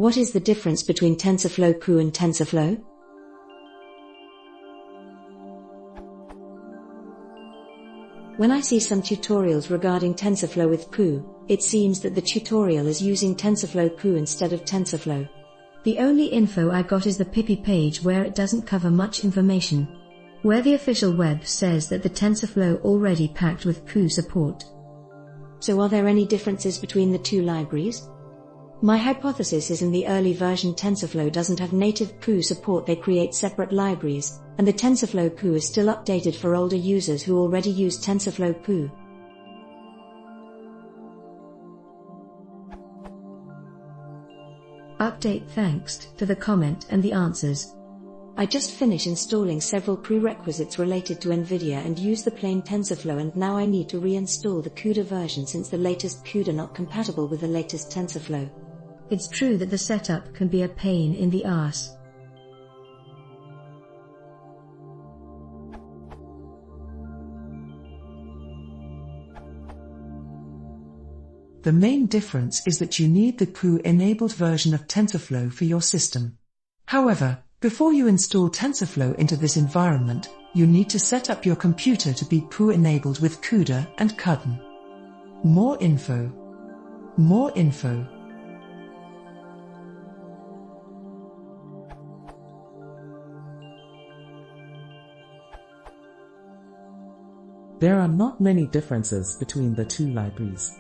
What is the difference between TensorFlow-gpu and TensorFlow? When I see some tutorials regarding TensorFlow with gpu, it seems that the tutorial is using TensorFlow-gpu instead of TensorFlow. The only info I got is the PIPI page where it doesn't cover much information, where the official web says that the TensorFlow already packed with gpu support. So are there any differences between the two libraries? My hypothesis is in the early version TensorFlow doesn't have native gpu support, they create separate libraries, and the TensorFlow-gpu is still updated for older users who already use TensorFlow-gpu. Update. Thanks for the comment and the answers. I just finished installing several prerequisites related to NVIDIA and use the plain TensorFlow, and now I need to reinstall the CUDA version since the latest CUDA not compatible with the latest TensorFlow. It's true that the setup can be a pain in the ass. The main difference is that you need the gpu-enabled version of TensorFlow for your system. However, before you install TensorFlow into this environment, you need to set up your computer to be gpu-enabled with CUDA and CUDN. More info. There are not many differences between the two libraries.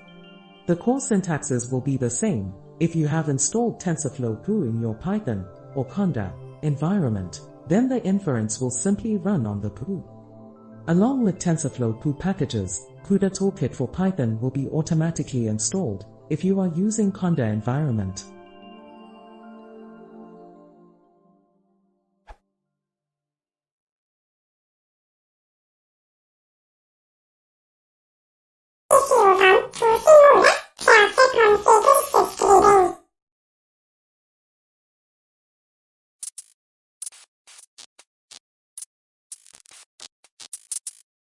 The core syntaxes will be the same if you have installed TensorFlow-gpu in your Python or Conda environment, then the inference will simply run on the gpu. Along with TensorFlow-gpu packages, CUDA Toolkit for Python will be automatically installed if you are using Conda environment. If you want to simulate the frequency